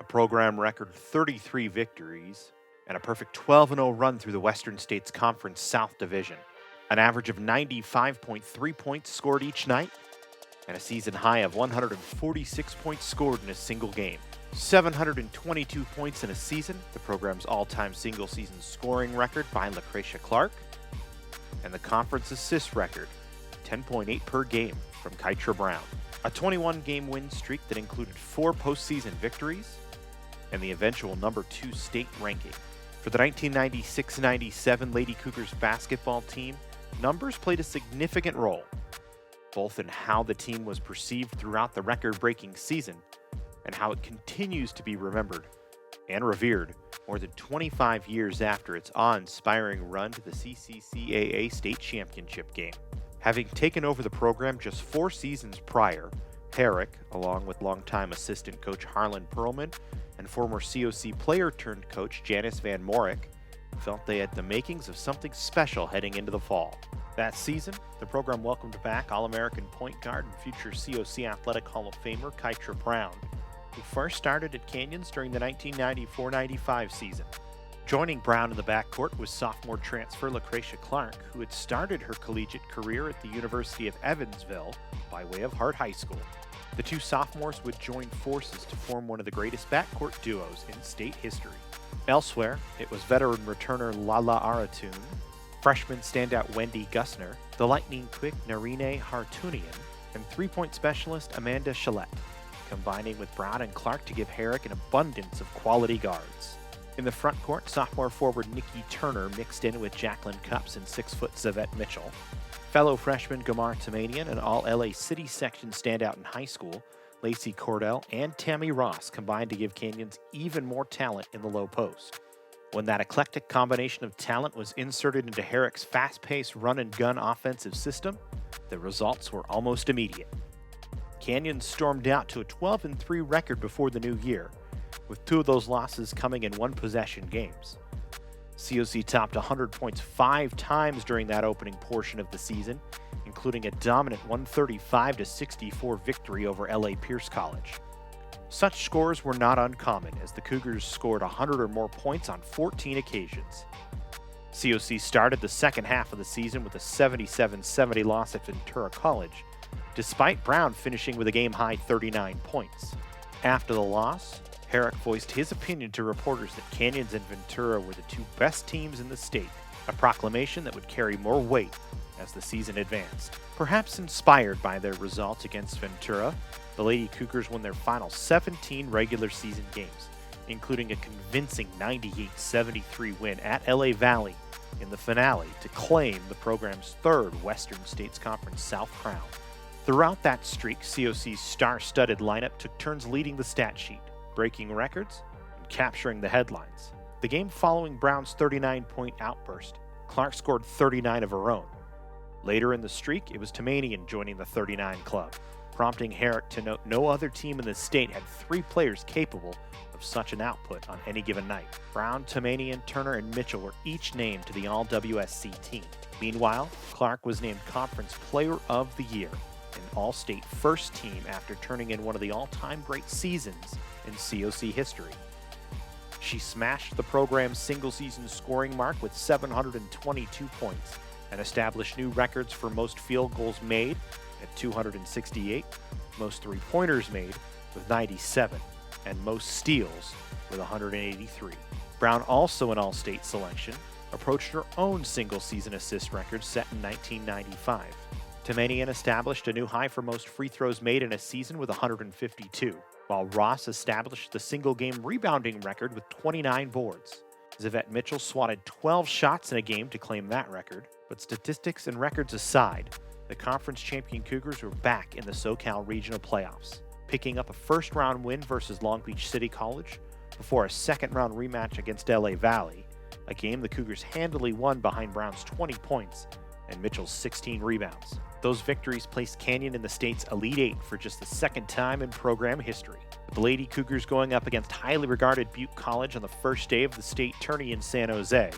program record 33 victories, and a perfect 12-0 run through the Western States Conference South Division. An average of 95.3 points scored each night, and a season high of 146 points scored in a single game. 722 points in a season, the program's all-time single-season scoring record by Lucretia Clark, and the conference assist record, 10.8 per game from Kytra Brown. A 21-game win streak that included 4 postseason victories, and the eventual number 2 state ranking. For the 1996-97 Lady Cougars basketball team, numbers played a significant role, both in how the team was perceived throughout the record-breaking season and how it continues to be remembered and revered more than 25 years after its awe-inspiring run to the CCCAA state championship game. Having taken over the program just 4 seasons prior, Herrick, along with longtime assistant coach Harlan Perlman and former COC player-turned-coach Janice Van Morik, felt they had the makings of something special heading into the fall. That season, the program welcomed back All-American point guard and future COC Athletic Hall of Famer Kytra Brown, who first started at Canyons during the 1994-95 season. Joining Brown in the backcourt was sophomore transfer Lucretia Clark, who had started her collegiate career at the University of Evansville by way of Hart High School. The two sophomores would join forces to form one of the greatest backcourt duos in state history. Elsewhere, it was veteran returner Lala Aratun, freshman standout Wendy Gussner, the lightning-quick Narine Hartunian, and three-point specialist Amanda Chalette, combining with Brown and Clark to give Herrick an abundance of quality guards. In the front court, sophomore forward Nikki Turner mixed in with Jacqueline Cups and 6-foot Zavette Mitchell. Fellow freshman Gamar Tamanian and all-LA City section standout in high school, Lacey Cordell and Tammy Ross combined to give Canyons even more talent in the low post. When that eclectic combination of talent was inserted into Herrick's fast-paced run-and-gun offensive system, the results were almost immediate. Canyons stormed out to a 12-3 record before the new year, with 2 of those losses coming in one-possession games. COC topped 100 points 5 times during that opening portion of the season, including a dominant 135-64 victory over LA Pierce College. Such scores were not uncommon, as the Cougars scored 100 or more points on 14 occasions. COC started the second half of the season with a 77-70 loss at Ventura College, despite Brown finishing with a game-high 39 points. After the loss, Herrick voiced his opinion to reporters that Canyons and Ventura were the 2 best teams in the state, a proclamation that would carry more weight as the season advanced. Perhaps inspired by their results against Ventura, the Lady Cougars won their final 17 regular season games, including a convincing 98-73 win at LA Valley in the finale to claim the program's 3rd Western States Conference South crown. Throughout that streak, COC's star-studded lineup took turns leading the stat sheet, breaking records, and capturing the headlines. The game following Brown's 39-point outburst, Clark scored 39 of her own. Later in the streak, it was Tamanian joining the 39 club, prompting Herrick to note no other team in the state had 3 players capable of such an output on any given night. Brown, Tamanian, Turner, and Mitchell were each named to the All-WSC team. Meanwhile, Clark was named Conference Player of the Year, an All-State first team after turning in one of the all-time great seasons in COC history. She smashed the program's single-season scoring mark with 722 points and established new records for most field goals made at 268, most three-pointers made with 97, and most steals with 183. Brown, also an All-State selection, approached her own single-season assist record set in 1995. Tamanian established a new high for most free throws made in a season with 152, while Ross established the single-game rebounding record with 29 boards. Zavette Mitchell swatted 12 shots in a game to claim that record, but statistics and records aside, the conference champion Cougars were back in the SoCal Regional Playoffs, picking up a first-round win versus Long Beach City College before a second-round rematch against LA Valley, a game the Cougars handily won behind Brown's 20 points and Mitchell's 16 rebounds. Those victories placed Canyon in the state's Elite 8 for just the 2nd time in program history, with the Lady Cougars going up against highly regarded Butte College on the first day of the state tourney in San Jose.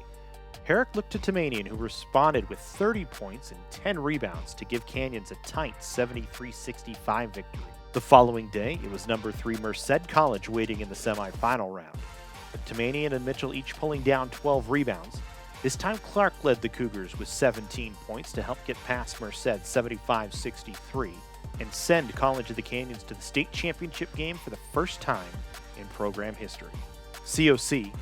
Herrick looked to Tamanian, who responded with 30 points and 10 rebounds to give Canyons a tight 73-65 victory. The following day, it was number 3 Merced College waiting in the semifinal round. With Tamanian and Mitchell each pulling down 12 rebounds, this time Clark led the Cougars with 17 points to help get past Merced 75-63 and send College of the Canyons to the state championship game for the first time in program history. COC,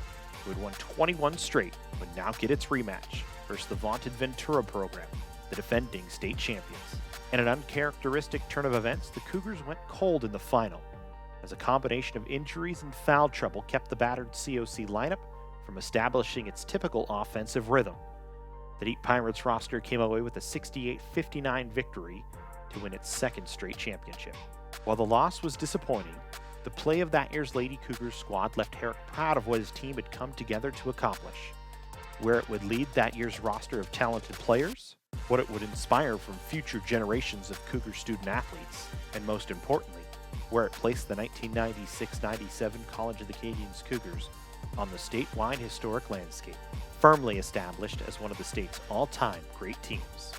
who had won 21 straight, would now get its rematch versus the vaunted Ventura program, the defending state champions. In an uncharacteristic turn of events, the Cougars went cold in the final, as a combination of injuries and foul trouble kept the battered COC lineup from establishing its typical offensive rhythm. The Deep Pirates roster came away with a 68-59 victory to win its second straight championship. While the loss was disappointing, the play of that year's Lady Cougars squad left Herrick proud of what his team had come together to accomplish. Where it would lead that year's roster of talented players, what it would inspire from future generations of Cougar student athletes, and most importantly, where it placed the 1996-97 College of the Canyons Cougars on the statewide historic landscape, firmly established as one of the state's all-time great teams.